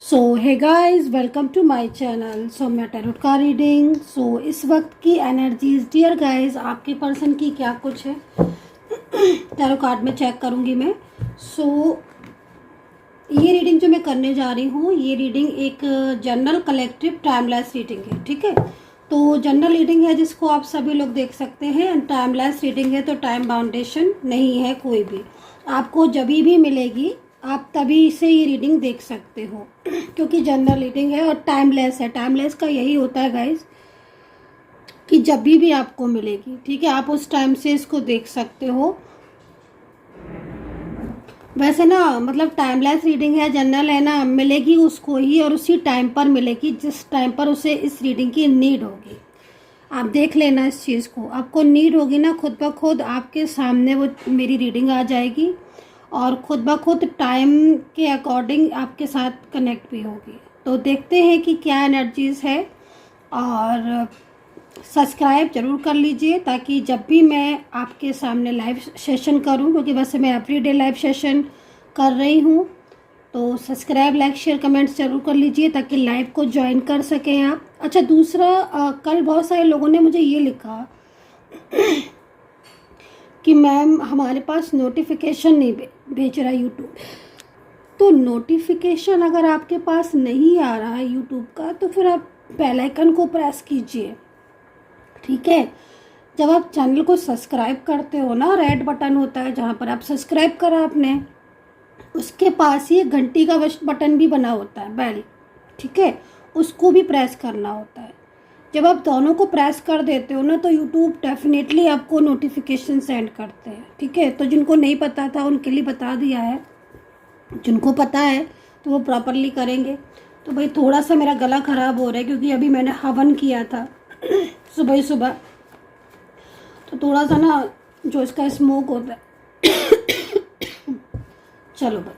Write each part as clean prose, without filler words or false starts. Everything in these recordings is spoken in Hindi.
So hey guys, welcome to my channel. So मैं टैरोट का रीडिंग। सो इस वक्त की एनर्जीज डियर गाइस, आपके पर्सन की क्या कुछ है टैरो कार्ड में चेक करूंगी मैं। सो ये रीडिंग जो मैं करने जा रही हूँ, ये रीडिंग एक जनरल कलेक्टिव टाइमलेस रीडिंग है। ठीक है, तो जनरल रीडिंग है जिसको आप सभी लोग देख सकते हैं। टाइमलेस रीडिंग है तो टाइम बाउंडेशन नहीं है कोई भी, आपको जब भी मिलेगी आप तभी से ये रीडिंग देख सकते हो क्योंकि जनरल रीडिंग है और टाइमलेस है। टाइमलेस का यही होता है गाइस कि जब भी आपको मिलेगी, ठीक है, आप उस टाइम से इसको देख सकते हो। वैसे ना मतलब टाइमलेस रीडिंग है, जनरल है ना, मिलेगी उसको ही और उसी टाइम पर मिलेगी जिस टाइम पर उसे इस रीडिंग की नीड होगी। आप देख लेना इस चीज़ को, आपको नीड होगी ना, खुद ब खुद आपके सामने वो मेरी रीडिंग आ जाएगी और खुद ब खुद टाइम के अकॉर्डिंग आपके साथ कनेक्ट भी होगी। तो देखते हैं कि क्या एनर्जीज़ है और सब्सक्राइब ज़रूर कर लीजिए ताकि जब भी मैं आपके सामने लाइव सेशन करूं, क्योंकि वैसे मैं एवरीडे लाइव सेशन कर रही हूं, तो सब्सक्राइब लाइक शेयर कमेंट्स ज़रूर कर लीजिए ताकि लाइव को ज्वाइन कर सकें आप। अच्छा, दूसरा कल बहुत सारे लोगों ने मुझे ये लिखा कि मैम हमारे पास नोटिफिकेशन नहीं भेज रहा यूट्यूब। तो नोटिफिकेशन अगर आपके पास नहीं आ रहा है यूट्यूब का तो फिर आप बेल आइकन को प्रेस कीजिए। ठीक है, जब आप चैनल को सब्सक्राइब करते हो ना, रेड बटन होता है जहाँ पर आप सब्सक्राइब करा आपने, उसके पास ही घंटी का बटन भी बना होता है, बेल। ठीक है, उसको भी प्रेस करना होता है। जब आप दोनों को प्रेस कर देते हो ना तो यूट्यूब डेफिनेटली आपको नोटिफिकेशन सेंड करते हैं। ठीक है, तो जिनको नहीं पता था उनके लिए बता दिया है, जिनको पता है तो वो प्रॉपरली करेंगे। तो भाई थोड़ा सा मेरा गला ख़राब हो रहा है क्योंकि अभी मैंने हवन किया था सुबह ही सुबह, तो थोड़ा सा ना जो इसका स्मोक होता है चलो भाई,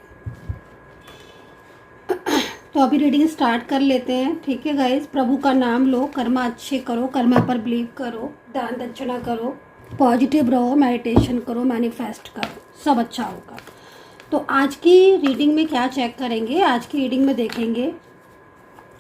तो अभी रीडिंग स्टार्ट कर लेते हैं। ठीक है गाइस, प्रभु का नाम लो, कर्मा अच्छे करो, कर्मा पर बिलीव करो, दान दक्षिणा करो, पॉजिटिव रहो, मेडिटेशन करो, मैनिफेस्ट करो, सब अच्छा होगा। तो आज की रीडिंग में क्या चेक करेंगे, आज की रीडिंग में देखेंगे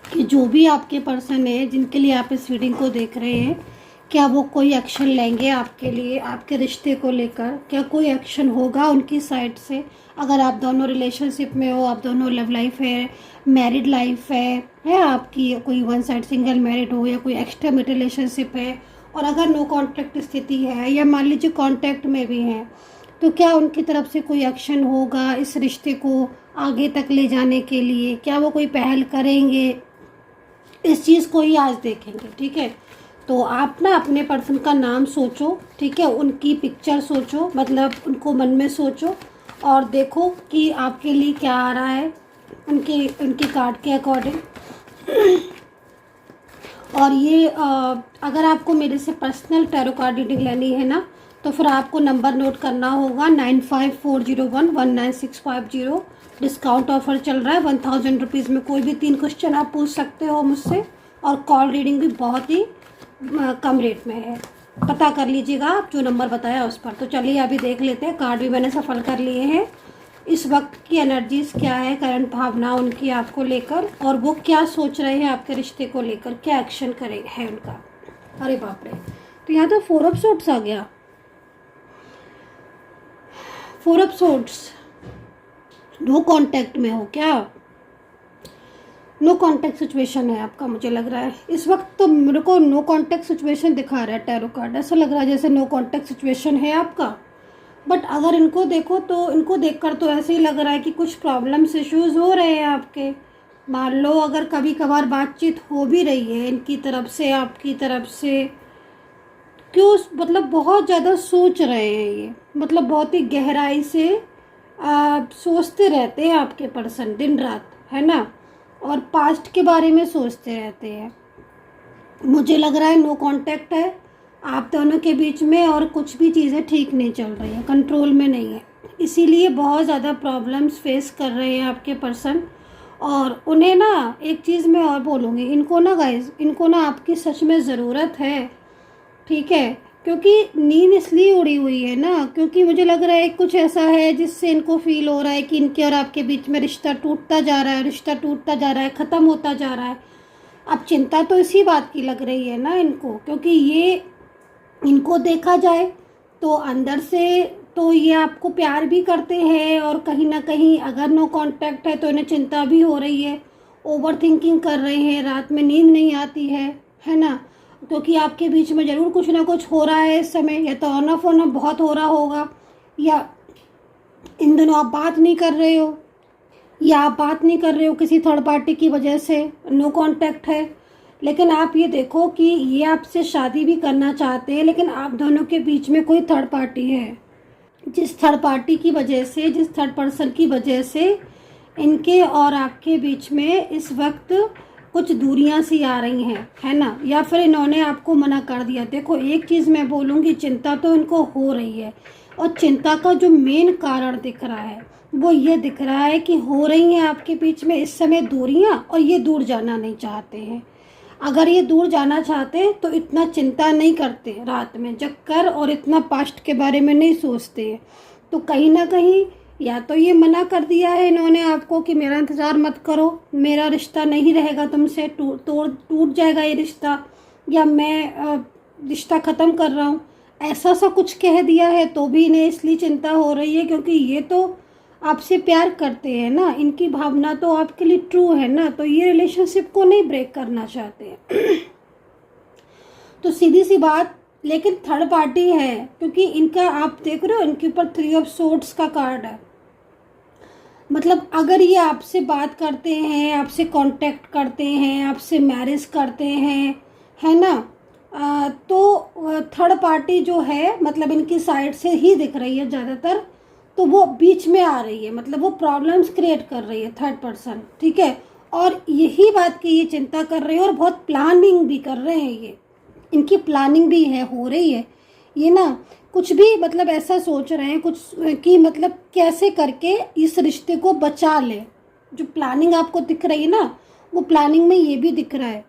कि जो भी आपके पर्सन है जिनके लिए आप इस रीडिंग को देख रहे हैं, क्या वो कोई एक्शन लेंगे आपके लिए, आपके रिश्ते को लेकर क्या कोई एक्शन होगा उनकी साइड से। अगर आप दोनों रिलेशनशिप में हो, आप दोनों लव लाइफ है, मैरिड लाइफ है आपकी, कोई वन साइड सिंगल मैरिड हो या कोई एक्स्ट्रा मैरिड रिलेशनशिप है, और अगर नो कॉन्टैक्ट स्थिति है या मान लीजिए कॉन्टैक्ट में भी हैं, तो क्या उनकी तरफ से कोई एक्शन होगा इस रिश्ते को आगे तक ले जाने के लिए, क्या वो कोई पहल करेंगे, इस चीज़ को ही आज देखेंगे। ठीक है, तो आप ना अपने पर्सन का नाम सोचो, ठीक है, उनकी पिक्चर सोचो, मतलब उनको मन में सोचो और देखो कि आपके लिए क्या आ रहा है उनके कार्ड के अकॉर्डिंग। और ये अगर आपको मेरे से पर्सनल टैरो कार्ड रीडिंग लेनी है ना तो फिर आपको नंबर नोट करना होगा 9540119650। डिस्काउंट ऑफर चल रहा है, 1000 रुपीज़ में कोई भी 3 क्वेश्चन आप पूछ सकते हो मुझसे, और कॉल रीडिंग भी बहुत ही कम रेट में है। पता कर लीजिएगा आप जो नंबर बताया उस पर। तो चलिए अभी देख लेते हैं, कार्ड भी मैंने सफल कर लिए हैं। इस वक्त की एनर्जीज क्या है, करंट भावना उनकी आपको लेकर, और वो क्या सोच रहे हैं आपके रिश्ते को लेकर, क्या एक्शन करे है उनका। अरे बाप रे, तो यहाँ तो 4 ऑफ सोर्ड्स आ गया। 4 ऑफ सोर्ड्स, नो कांटेक्ट में हो क्या, नो कांटेक्ट सिचुएशन है आपका, मुझे लग रहा है इस वक्त तो मेरे को नो कांटेक्ट सिचुएशन दिखा रहा है टैरो कार्ड। ऐसा लग रहा है जैसे नो कांटेक्ट सिचुएशन है आपका। बट अगर इनको देखो तो इनको देखकर तो ऐसे ही लग रहा है कि कुछ प्रॉब्लम्स इश्यूज हो रहे हैं आपके। मान लो अगर कभी कभार बातचीत हो भी रही है इनकी तरफ से आपकी तरफ से, क्यों मतलब बहुत ज़्यादा सोच रहे हैं ये, मतलब बहुत ही गहराई से सोचते रहते हैं आपके पर्सन दिन रात, है ना, और पास्ट के बारे में सोचते रहते हैं। मुझे लग रहा है नो कांटेक्ट है आप दोनों के बीच में और कुछ भी चीज़ें ठीक नहीं चल रही हैं, कंट्रोल में नहीं है, इसीलिए बहुत ज़्यादा प्रॉब्लम्स फेस कर रहे हैं आपके पर्सन। और उन्हें ना एक चीज़ मैं और बोलूँगी, इनको ना गाइस, इनको ना आपकी सच में ज़रूरत है। ठीक है, क्योंकि नींद इसलिए उड़ी हुई है ना, क्योंकि मुझे लग रहा है कुछ ऐसा है जिससे इनको फील हो रहा है कि इनके और आपके बीच में रिश्ता टूटता जा रहा है, रिश्ता टूटता जा रहा है, ख़त्म होता जा रहा है। अब चिंता तो इसी बात की लग रही है ना इनको, क्योंकि ये इनको देखा जाए तो अंदर से तो ये आपको प्यार भी करते हैं, और कहीं ना कहीं अगर नो कांटेक्ट है तो इन्हें चिंता भी हो रही है, ओवर थिंकिंग कर रहे हैं, रात में नींद नहीं आती है ना, क्योंकि आपके बीच में ज़रूर कुछ ना कुछ हो रहा है इस समय, या तो ऑन ऑफ बहुत हो रहा होगा, या इन दोनों आप बात नहीं कर रहे हो, या आप बात नहीं कर रहे हो किसी थर्ड पार्टी की वजह से, नो कांटेक्ट है। लेकिन आप ये देखो कि ये आपसे शादी भी करना चाहते हैं, लेकिन आप दोनों के बीच में कोई थर्ड पार्टी है, जिस थर्ड पार्टी की वजह से, जिस थर्ड पर्सन की वजह से इनके और आपके बीच में इस वक्त कुछ दूरियां सी आ रही हैं, है ना, या फिर इन्होंने आपको मना कर दिया। देखो एक चीज़ मैं बोलूँगी, चिंता तो इनको हो रही है, और चिंता का जो मेन कारण दिख रहा है वो ये दिख रहा है कि हो रही हैं आपके बीच में इस समय दूरियां, और ये दूर जाना नहीं चाहते हैं। अगर ये दूर जाना चाहते हैं तो इतना चिंता नहीं करते रात में जग कर, और इतना पास्ट के बारे में नहीं सोचते हैं। तो कहीं ना कहीं या तो ये मना कर दिया है इन्होंने आपको कि मेरा इंतज़ार मत करो, मेरा रिश्ता नहीं रहेगा तुमसे, टूट जाएगा ये रिश्ता, या मैं रिश्ता ख़त्म कर रहा हूँ, ऐसा सा कुछ कह दिया है। तो भी इन्हें इसलिए चिंता हो रही है क्योंकि ये तो आपसे प्यार करते हैं ना, इनकी भावना तो आपके लिए ट्रू है ना, तो ये रिलेशनशिप को नहीं ब्रेक करना चाहते हैं। तो सीधी सी बात, लेकिन थर्ड पार्टी है, क्योंकि इनका आप देख रहे हो इनके ऊपर 3 ऑफ सोर्ड्स का कार्ड है। मतलब अगर ये आपसे बात करते हैं, आपसे कांटेक्ट करते हैं, आपसे मैरिज करते हैं, है ना, तो थर्ड पार्टी जो है मतलब इनकी साइड से ही दिख रही है ज़्यादातर, तो वो बीच में आ रही है, मतलब वो प्रॉब्लम्स क्रिएट कर रही है थर्ड पर्सन, ठीक है। और यही बात की ये चिंता कर रहे हैं, और बहुत प्लानिंग भी कर रहे हैं, ये इनकी प्लानिंग भी है, हो रही है ये ना, कुछ भी मतलब ऐसा सोच रहे हैं कुछ कि मतलब कैसे करके इस रिश्ते को बचा ले। जो प्लानिंग आपको दिख रही है ना, वो प्लानिंग में ये भी दिख रहा है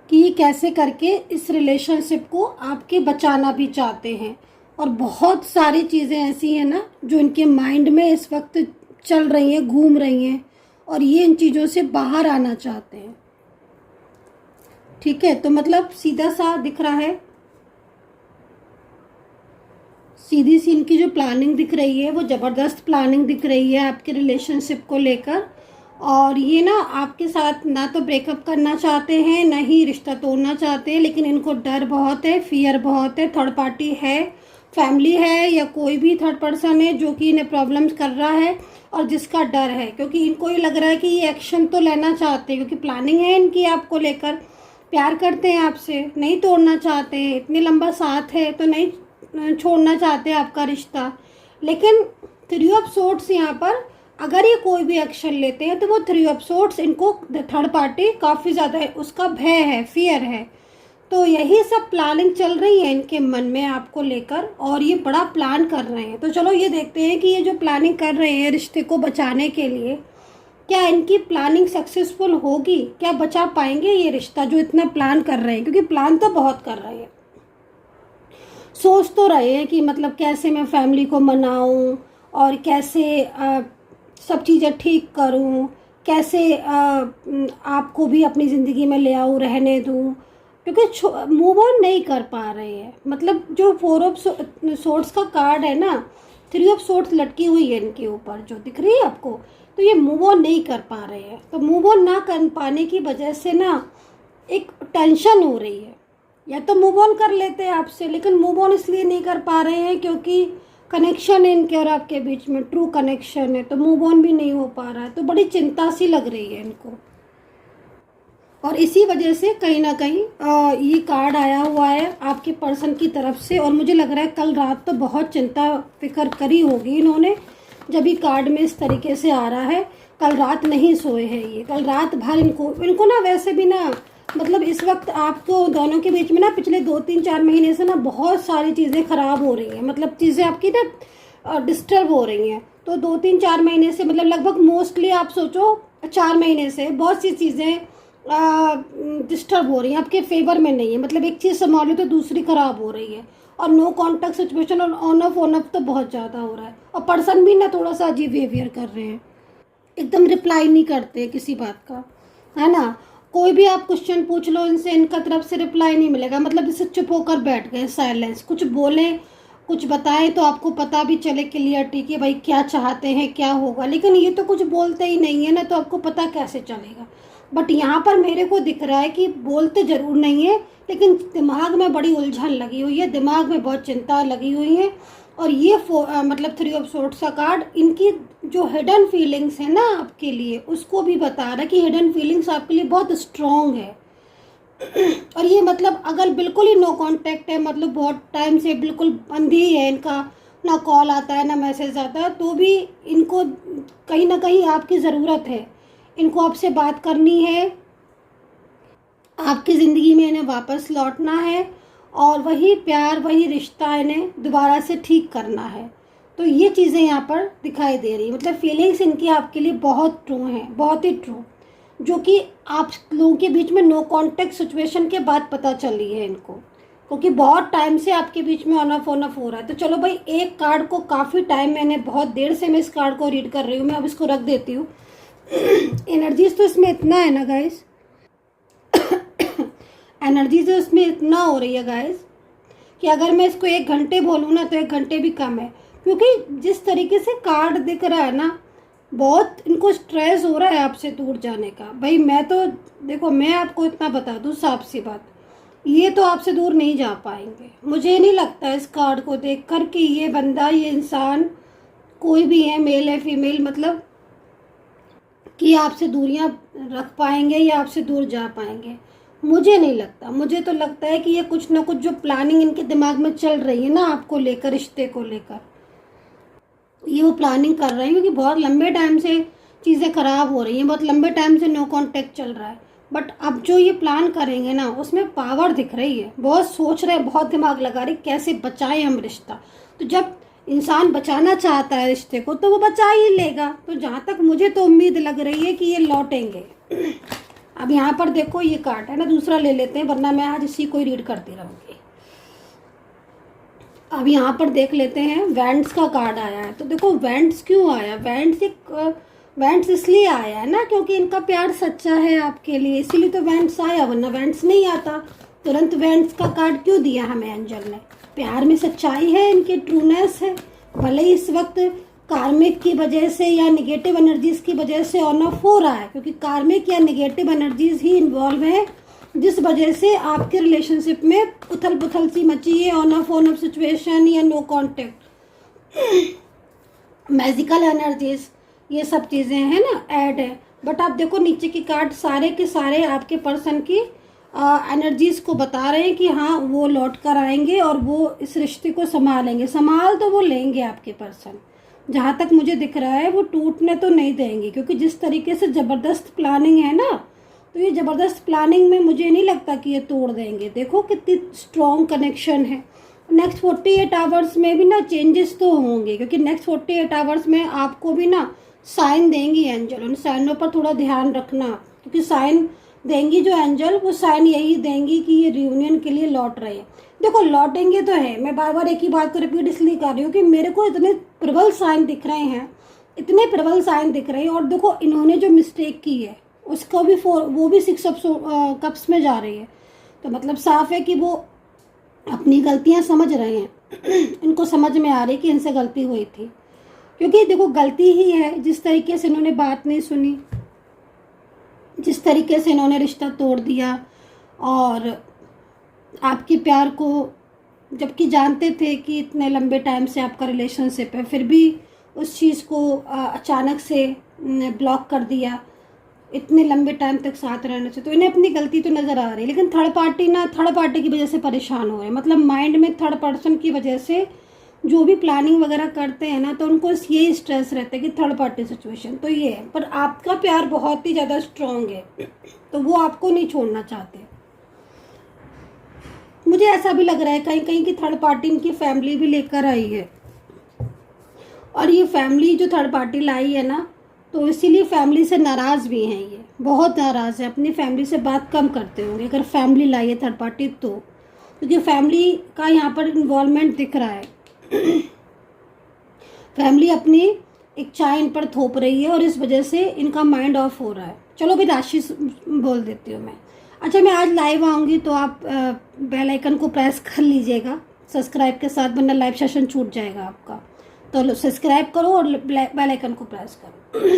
कि ये कैसे करके इस रिलेशनशिप को आपके बचाना भी चाहते हैं। और बहुत सारी चीज़ें ऐसी हैं ना जो इनके माइंड में इस वक्त चल रही हैं, घूम रही हैं, और ये इन चीज़ों से बाहर आना चाहते हैं, ठीक है। तो मतलब सीधा सा दिख रहा है, सीधी सी इनकी जो प्लानिंग दिख रही है वो ज़बरदस्त प्लानिंग दिख रही है आपके रिलेशनशिप को लेकर। और ये ना आपके साथ ना तो ब्रेकअप करना चाहते हैं, ना ही रिश्ता तोड़ना चाहते हैं, लेकिन इनको डर बहुत है, फियर बहुत है, थर्ड पार्टी है, फैमिली है, या कोई भी थर्ड पर्सन है जो कि इन्हें प्रॉब्लम्स कर रहा है और जिसका डर है, क्योंकि इनको ये लग रहा है कि ये एक्शन तो लेना चाहते हैं, क्योंकि प्लानिंग है इनकी आपको लेकर, प्यार करते हैं आपसे, नहीं तोड़ना चाहते हैं, इतने लंबा साथ है तो नहीं छोड़ना चाहते आपका रिश्ता। लेकिन 3 ऑफ सोर्ड्स यहाँ पर अगर ये कोई भी एक्शन लेते हैं तो वो 3 ऑफ सोर्ड्स इनको थर्ड पार्टी काफ़ी ज़्यादा है, उसका भय है, फियर है। तो यही सब प्लानिंग चल रही है इनके मन में आपको लेकर, और ये बड़ा प्लान कर रहे हैं। तो चलो ये देखते हैं कि ये जो प्लानिंग कर रहे हैं रिश्ते को बचाने के लिए, क्या इनकी प्लानिंग सक्सेसफुल होगी, क्या बचा पाएंगे ये रिश्ता जो इतना प्लान कर रहे हैं, क्योंकि प्लान तो बहुत कर रहे हैं, सोच तो रहे हैं कि मतलब कैसे मैं फैमिली को मनाऊं, और कैसे सब चीज़ें ठीक करूं, कैसे आपको भी अपनी ज़िंदगी में ले आऊं, रहने दूं, क्योंकि मूव ऑन नहीं कर पा रहे हैं। मतलब जो 4 ऑफ सोर्ड्स का कार्ड है ना, 3 ऑफ सोर्ड्स लटकी हुई है इनके ऊपर जो दिख रही है आपको, तो ये मूव ऑन नहीं कर पा रहे हैं। तो मूव ऑन ना कर पाने की वजह से ना एक टेंशन हो रही है, या तो मूव ऑन कर लेते हैं आपसे, लेकिन मूव ऑन इसलिए नहीं कर पा रहे हैं क्योंकि कनेक्शन है इनके और आपके बीच में, ट्रू कनेक्शन है, तो मूव ऑन भी नहीं हो पा रहा है। तो बड़ी चिंता सी लग रही है इनको, और इसी वजह से कहीं ना कहीं ये कार्ड आया हुआ है आपके पर्सन की तरफ से। और मुझे लग रहा है कल रात तो बहुत चिंता फिक्र करी होगी इन्होंने, जब ये कार्ड में इस तरीके से आ रहा है। कल रात नहीं सोए हैं ये, कल रात भर इनको ना वैसे भी ना मतलब इस वक्त आपको दोनों के बीच में ना पिछले 2-3-4 महीने से ना बहुत सारी चीज़ें ख़राब हो रही हैं, मतलब चीज़ें आपकी ना डिस्टर्ब हो रही हैं। तो 2-3-4 महीने से मतलब लगभग मोस्टली आप सोचो 4 महीने से बहुत सी चीज़ें डिस्टर्ब हो रही है, आपके फेवर में नहीं है। मतलब एक चीज़ संभालो तो दूसरी खराब हो रही है। और नो कॉन्टैक्ट सिचुएशन और ऑन ऑफ तो बहुत ज़्यादा हो रहा है। और पर्सन भी ना थोड़ा सा अजीब बिहेवियर कर रहे हैं, एकदम रिप्लाई नहीं करते किसी बात का, है ना। कोई भी आप क्वेश्चन पूछ लो इनसे, इनका तरफ से रिप्लाई नहीं मिलेगा। मतलब जैसे चुप होकर बैठ गए, साइलेंस। कुछ बोलें, कुछ बताएं तो आपको पता भी चले क्लियरिटी कि भाई क्या चाहते हैं, क्या होगा। लेकिन ये तो कुछ बोलते ही नहीं है ना, तो आपको पता कैसे चलेगा। बट यहाँ पर मेरे को दिख रहा है कि बोलते ज़रूर नहीं है, लेकिन दिमाग में बड़ी उलझन लगी हुई है, दिमाग में बहुत चिंता लगी हुई है। और ये मतलब 3 ऑफ सोर्ड्स का कार्ड इनकी जो हिडन फीलिंग्स है ना आपके लिए, उसको भी बता रहा है कि हिडन फीलिंग्स आपके लिए बहुत स्ट्रॉन्ग है। और ये मतलब अगर बिल्कुल ही नो कांटेक्ट है, मतलब बहुत टाइम से बिल्कुल बंद ही है इनका, ना कॉल आता है ना मैसेज आता है, तो भी इनको कहीं ना कहीं आपकी ज़रूरत है। इनको आपसे बात करनी है, आपकी ज़िंदगी में इन्हें वापस लौटना है, और वही प्यार वही रिश्ता इन्हें दोबारा से ठीक करना है। तो ये चीज़ें यहाँ पर दिखाई दे रही है। मतलब फीलिंग्स इनकी आपके लिए बहुत ट्रू हैं, बहुत ही ट्रू, जो कि आप लोगों के बीच में नो कांटेक्ट सिचुएशन के बाद पता चली है इनको, क्योंकि बहुत टाइम से आपके बीच में ऑन ऑफ हो रहा है। तो चलो भाई, एक कार्ड को काफ़ी टाइम, मैंने बहुत देर से मैं इस कार्ड को रीड कर रही हूँ, मैं अब इसको रख देती हूँ। एनर्जीज तो इसमें इतना है ना गाइस, एनर्जी तो इसमें इतना हो रही है गाइस कि अगर मैं इसको 1 घंटे बोलूँ ना तो 1 घंटे भी कम है। क्योंकि जिस तरीके से कार्ड दिख रहा है ना, बहुत इनको स्ट्रेस हो रहा है आपसे दूर जाने का। भाई मैं तो देखो, मैं आपको इतना बता दूँ साफ सी बात, ये तो आपसे दूर नहीं जा पाएंगे। मुझे नहीं लगता इस कार्ड को देख कर कि ये बंदा, ये इंसान, कोई भी है, मेल है फीमेल, मतलब कि आपसे दूरियां रख पाएंगे या आपसे दूर जा पाएंगे। मुझे नहीं लगता। मुझे तो लगता है कि ये कुछ ना कुछ जो प्लानिंग इनके दिमाग में चल रही है ना आपको लेकर, रिश्ते को लेकर, ये वो प्लानिंग कर रहे हैं। क्योंकि बहुत लंबे टाइम से चीज़ें ख़राब हो रही हैं, बहुत लंबे टाइम से नो कांटेक्ट चल रहा है। बट अब जो ये प्लान करेंगे ना, उसमें पावर दिख रही है। बहुत सोच रहे हैं, बहुत दिमाग लगा रहे कैसे बचाएं हम रिश्ता। तो जब इंसान बचाना चाहता है रिश्ते को, तो वो बचा ही लेगा। तो जहाँ तक मुझे तो उम्मीद लग रही है कि ये लौटेंगे। अब यहाँ पर देखो, ये कार्ड है ना, दूसरा ले लेते हैं, वरना मैं आज इसी को ही रीड करती रहूँगी। अब यहाँ पर देख लेते हैं, वेंट्स का कार्ड आया है। तो देखो वेंट्स क्यों आया, वेंट्स इसलिए आया है ना क्योंकि इनका प्यार सच्चा है आपके लिए, इसीलिए तो वेंट्स आया, वरना वेंट्स नहीं आता। तुरंत वेंट्स का कार्ड क्यों दिया हमें एंजल ने? प्यार में सच्चाई है, इनकी ट्रूनेस है। भले ही इस वक्त कार्मिक की वजह से या निगेटिव एनर्जीज की वजह से ऑन ऑफ हो रहा है, क्योंकि कार्मिक या निगेटिव एनर्जीज ही इन्वॉल्व है, जिस वजह से आपके रिलेशनशिप में उथल पुथल सी मची है, ऑन ऑफ सिचुएशन या नो कांटेक्ट, मैजिकल एनर्जीज, ये सब चीज़ें हैं ना, ऐड है। बट आप देखो नीचे की कार्ड सारे के सारे आपके पर्सन की एनर्जीज को बता रहे हैं कि हाँ वो लौट कर आएंगे और वो इस रिश्ते को संभालेंगे। संभाल तो वो लेंगे आपके पर्सन, जहाँ तक मुझे दिख रहा है वो टूटने तो नहीं देंगे। क्योंकि जिस तरीके से ज़बरदस्त प्लानिंग है ना, तो ये ज़बरदस्त प्लानिंग में मुझे नहीं लगता कि ये तोड़ देंगे। देखो कितनी स्ट्रॉन्ग कनेक्शन है। नेक्स्ट 48 आवर्स में भी ना चेंजेस तो होंगे, क्योंकि नेक्स्ट 48 आवर्स में आपको भी ना साइन देंगी एंजल। उन साइनों पर थोड़ा ध्यान रखना, क्योंकि साइन देंगी जो एंजल, वो साइन यही देंगी कि ये रियूनियन के लिए लौट रहे हैं। देखो लौटेंगे तो है, मैं बार बार एक ही बात को रिपीट इसलिए कर रही हूँ कि मेरे को इतने प्रबल साइन दिख रहे हैं, इतने प्रबल साइन दिख रहे हैं। और देखो इन्होंने जो मिस्टेक की है उसको भी वो भी 6 ऑफ कप्स में जा रही है। तो मतलब साफ है कि वो अपनी गलतियां समझ रहे हैं। इनको समझ में आ रही है कि इनसे गलती हुई थी, क्योंकि देखो गलती ही है जिस तरीके से इन्होंने बात नहीं सुनी, जिस तरीके से इन्होंने रिश्ता तोड़ दिया। और आपके प्यार को, जबकि जानते थे कि इतने लंबे टाइम से आपका रिलेशनशिप है, फिर भी उस चीज़ को अचानक से ब्लॉक कर दिया इतने लंबे टाइम तक साथ रहने से। तो इन्हें अपनी गलती तो नज़र आ रही है, लेकिन थर्ड पार्टी की वजह से परेशान हो रहे हैं। मतलब माइंड में थर्ड पर्सन की वजह से जो भी प्लानिंग वगैरह करते हैं ना, तो उनको यही स्ट्रेस रहता है कि थर्ड पार्टी सिचुएशन। तो ये है, पर आपका प्यार बहुत ही ज़्यादा स्ट्रॉन्ग है, तो वो आपको नहीं छोड़ना चाहते। मुझे ऐसा भी लग रहा है कहीं कहीं कि थर्ड पार्टी इनकी फैमिली भी लेकर आई है। और ये फैमिली जो थर्ड पार्टी लाई है ना, तो इसीलिए फैमिली से नाराज़ भी हैं, ये बहुत नाराज़ है, अपनी फैमिली से बात कम करते होंगे अगर फैमिली लाई है थर्ड पार्टी तो, क्योंकि फैमिली का यहाँ पर इन्वॉल्वमेंट दिख रहा है। फैमिली अपनी इच्छाएं इन पर थोप रही है और इस वजह से इनका माइंड ऑफ हो रहा है। चलो भी राशि बोल देती हूँ मैं। अच्छा, मैं आज लाइव आऊँगी तो आप बेल आइकन को प्रेस कर लीजिएगा सब्सक्राइब के साथ, वरना लाइव सेशन छूट जाएगा आपका। तो सब्सक्राइब करो और बेल आइकन को प्रेस करो।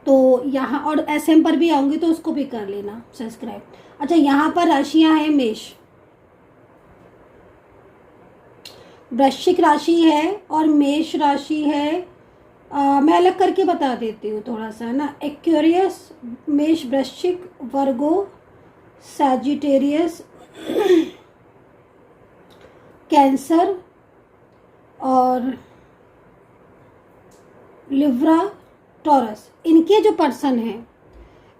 तो यहाँ और एसएम पर भी आऊँगी तो उसको भी कर लेना सब्सक्राइब। अच्छा, यहाँ पर राशियाँ हैं मेष, वृश्चिक राशि है और मेष राशि है। मैं अलग करके बता देती हूँ थोड़ा सा ना। एक्वेरियस, मेष, वृश्चिक, वर्गो, सैजिटेरियस, कैंसर और लिब्रा, टॉरस। इनके जो पर्सन हैं,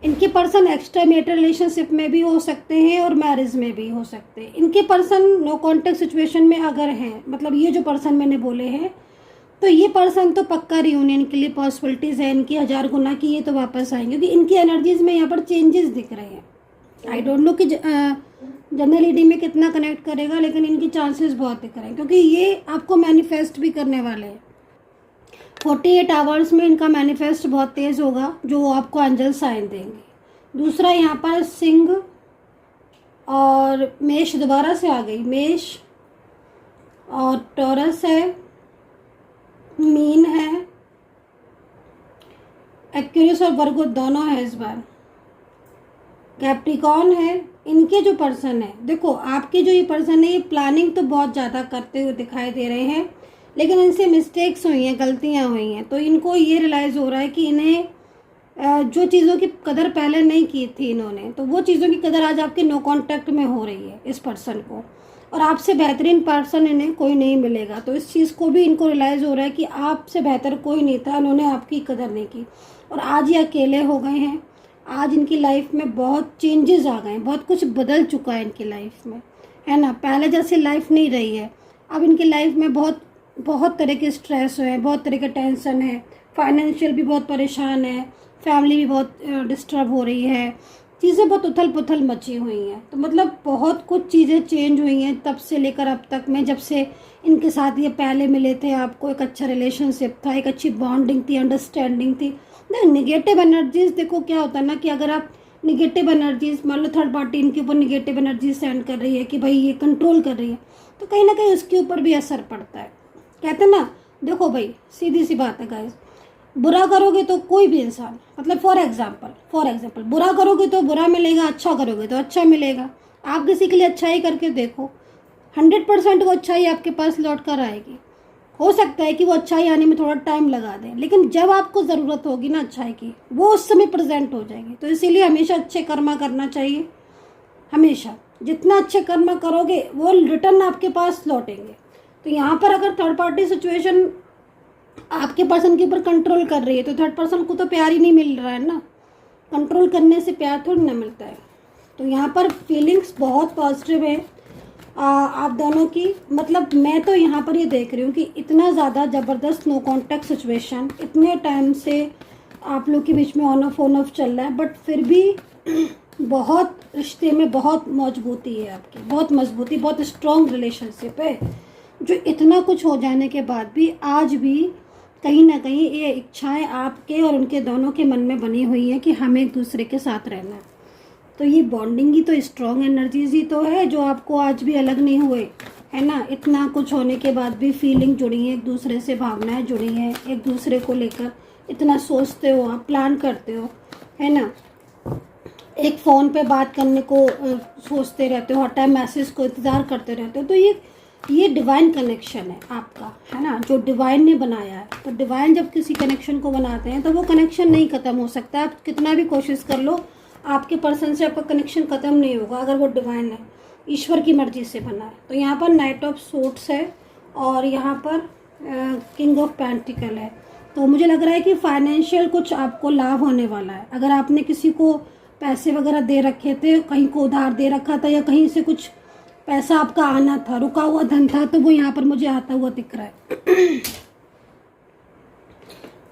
इनके पर्सन एक्स्ट्रा मैरिटल रिलेशनशिप में भी हो सकते हैं और मैरिज में भी हो सकते हैं। इनके पर्सन नो कॉन्टेक्ट सिचुएशन में अगर हैं, मतलब ये जो पर्सन मैंने बोले हैं, तो ये पर्सन तो पक्का रियूनियन के लिए पॉसिबिलिटीज़ है इनकी 1000 गुना की, ये तो वापस आएंगे क्योंकि इनकी एनर्जीज में यहाँ पर चेंजेस दिख रहे हैं। आई डोंट नो कि जनरल रीडिंग में कितना कनेक्ट करेगा, लेकिन इनकी चांसेस बहुत दिख रहे हैं क्योंकि ये आपको मैनिफेस्ट भी करने वाले हैं। 48 आवर्स में इनका मैनिफेस्ट बहुत तेज़ होगा, जो आपको एंजल साइन देंगे। दूसरा यहाँ पर सिंह और मेष दोबारा से आ गई, मेष और टॉरस है, मीन है, एक्वेरियस और वर्गो दोनों है इस बार, कैप्रिकॉर्न है। इनके जो पर्सन है, देखो आपके जो ये पर्सन है ये प्लानिंग तो बहुत ज़्यादा करते हुए दिखाई दे रहे हैं, लेकिन इनसे मिस्टेक्स हुई हैं, गलतियां हुई हैं, तो इनको ये रियलाइज़ हो रहा है कि इन्हें जो चीज़ों की कदर पहले नहीं की थी इन्होंने, तो वो चीज़ों की कदर आज आपके नो कांटेक्ट में हो रही है इस पर्सन को, और आपसे बेहतरीन पर्सन इन्हें कोई नहीं मिलेगा। तो इस चीज़ को भी इनको रियलाइज़ हो रहा है कि आपसे बेहतर कोई नहीं था, उन्होंने आपकी कदर नहीं की और आज ये अकेले हो गए हैं। आज इनकी लाइफ में बहुत चेंजेस आ गए हैं, बहुत कुछ बदल चुका है इनकी लाइफ में, है ना। पहले जैसी लाइफ नहीं रही है, अब इनकी लाइफ में बहुत तरह के स्ट्रेस है, बहुत तरह के टेंशन है, फाइनेंशियल भी बहुत परेशान है, फैमिली भी बहुत डिस्टर्ब हो रही है, चीज़ें बहुत उथल पुथल मची हुई हैं। तो मतलब बहुत कुछ चीज़ें चेंज हुई हैं तब से लेकर अब तक में, जब से इनके साथ ये पहले मिले थे, आपको एक अच्छा रिलेशनशिप था, एक अच्छी बॉन्डिंग थी, अंडरस्टैंडिंग थी ना। निगेटिव एनर्जीज, देखो क्या होता है ना कि अगर आप निगेटिव एनर्जीज, मान लो थर्ड पार्टी इनके ऊपर निगेटिव एनर्जीज सेंड कर रही है कि भाई ये कंट्रोल कर रही है, तो कहीं ना कहीं उसके ऊपर भी असर पड़ता है। कहते हैं ना, देखो भाई सीधी सी बात है गाइस, बुरा करोगे तो कोई भी इंसान, मतलब फॉर एग्जांपल बुरा करोगे तो बुरा मिलेगा, अच्छा करोगे तो अच्छा मिलेगा। आप किसी के लिए अच्छाई करके देखो, 100% वो अच्छाई आपके पास लौट कर आएगी। हो सकता है कि वो अच्छाई आने में थोड़ा टाइम लगा दे, लेकिन जब आपको ज़रूरत होगी ना अच्छाई की, वो उस समय प्रेजेंट हो जाएगी। तो इसीलिए हमेशा अच्छे कर्मा करना चाहिए, हमेशा जितना अच्छे कर्म करोगे वो रिटर्न आपके पास लौटेंगे। तो यहाँ पर अगर थर्ड पार्टी सिचुएशन आपके पर्सन के ऊपर कंट्रोल कर रही है, तो थर्ड पर्सन को तो प्यार ही नहीं मिल रहा है ना, कंट्रोल करने से प्यार थोड़ी ना मिलता है। तो यहाँ पर फीलिंग्स बहुत पॉजिटिव है आप दोनों की। मतलब मैं तो यहाँ पर ये देख रही हूँ कि इतना ज़्यादा ज़बरदस्त नो कॉन्टैक्ट सिचुएशन इतने टाइम से आप लोग के बीच में ऑन ऑफ चल रहा है, बट फिर भी बहुत रिश्ते में बहुत मजबूती है आपकी, बहुत मजबूती, बहुत स्ट्रॉन्ग रिलेशनशिप है, जो इतना कुछ हो जाने के बाद भी आज भी कहीं ना कहीं ये इच्छाएं आपके और उनके दोनों के मन में बनी हुई हैं कि हमें एक दूसरे के साथ रहना है। तो ये बॉन्डिंग ही तो स्ट्रॉन्ग एनर्जीज ही तो है जो आपको आज भी अलग नहीं हुए, है ना। इतना कुछ होने के बाद भी फीलिंग जुड़ी है एक दूसरे से, भावनाएं जुड़ी हैं एक दूसरे को लेकर, इतना सोचते हो आप, प्लान करते हो, है ना। एक फ़ोन पे बात करने को सोचते रहते हो, हर टाइम मैसेज को इंतज़ार करते रहते हो। तो ये डिवाइन कनेक्शन है आपका, है ना, जो डिवाइन ने बनाया है। तो डिवाइन जब किसी कनेक्शन को बनाते हैं तो वो कनेक्शन नहीं ख़त्म हो सकता। आप कितना भी कोशिश कर लो, आपके पर्सन से आपका कनेक्शन ख़त्म नहीं होगा अगर वो डिवाइन है, ईश्वर की मर्जी से बना है। तो यहाँ पर नाइट ऑफ सूट्स है और यहाँ पर किंग ऑफ पेंटिकल है। तो मुझे लग रहा है कि फाइनेंशियल कुछ आपको लाभ होने वाला है। अगर आपने किसी को पैसे वगैरह दे रखे थे, कहीं को उधार दे रखा था, या कहीं से कुछ पैसा आपका आना था, रुका हुआ धन था, तो वो यहाँ पर मुझे आता हुआ दिख रहा है।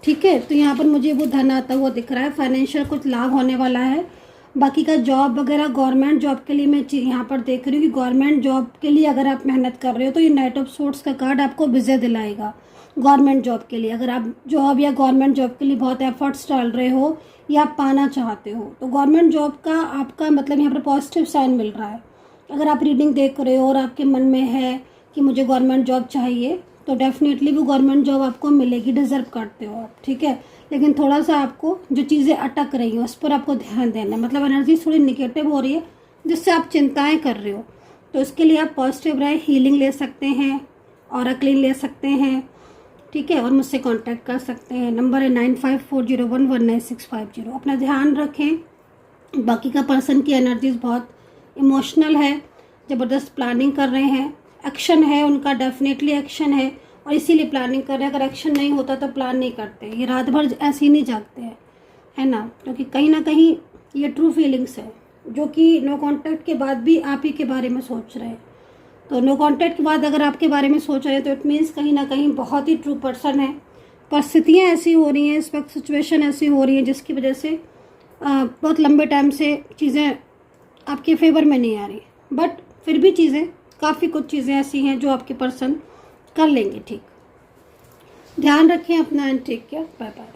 ठीक है। तो यहाँ पर मुझे वो धन आता हुआ दिख रहा है, फाइनेंशियल कुछ लाभ होने वाला है। बाकी का जॉब वगैरह गवर्नमेंट जॉब के लिए मैं यहाँ पर देख रही हूँ कि गवर्नमेंट जॉब के लिए अगर आप मेहनत कर रहे हो तो ये नाइट ऑफ सोर्ट्स का कार्ड आपको विजय दिलाएगा। गवर्नमेंट जॉब के लिए अगर आप जॉब या गवर्नमेंट जॉब के लिए बहुत एफर्ट्स डाल रहे हो या आप पाना चाहते हो तो गवर्नमेंट जॉब का आपका मतलब यहाँ पर पॉजिटिव साइन मिल रहा है। अगर आप रीडिंग देख रहे हो और आपके मन में है कि मुझे गवर्नमेंट जॉब चाहिए तो डेफिनेटली वो गवर्नमेंट जॉब आपको मिलेगी, डिज़र्व करते हो आप, ठीक है। लेकिन थोड़ा सा आपको जो चीज़ें अटक रही हैं उस पर आपको ध्यान देना है, मतलब एनर्जी थोड़ी निगेटिव हो रही है जिससे आप चिंताएं कर रहे हो। तो इसके लिए आप पॉजिटिव रहे, हीलिंग ले सकते हैं, ऑरेकलिंग ले सकते हैं, ठीक है। और मुझसे कांटेक्ट कर सकते हैं, नंबर है 9540119650। अपना ध्यान रखें। बाकी का पर्सन की एनर्जीज बहुत इमोशनल है, ज़बरदस्त प्लानिंग कर रहे हैं, एक्शन है उनका, डेफिनेटली एक्शन है और इसीलिए प्लानिंग कर रहे हैं। अगर एक्शन नहीं होता तो प्लान नहीं करते, ये रात भर ऐसे ही नहीं जागते हैं, है ना। क्योंकि कहीं ना कहीं ये ट्रू फीलिंग्स है जो कि नो कांटेक्ट के बाद भी आप ही के बारे में सोच रहे हैं। तो नो कांटेक्ट के बाद अगर आपके बारे में सोच रहे हैं तो इट मीन्स कहीं ना कहीं बहुत ही ट्रू पर्सन है। परिस्थितियाँ ऐसी हो रही हैं इस वक्त, सिचुएशन ऐसी हो रही है जिसकी वजह से बहुत लंबे टाइम से चीज़ें आपके फेवर में नहीं आ रही, बट फिर भी चीज़ें काफ़ी कुछ चीज़ें ऐसी हैं जो आपके पर्सन कर लेंगे, ठीक। ध्यान रखें अपना and take care, bye bye.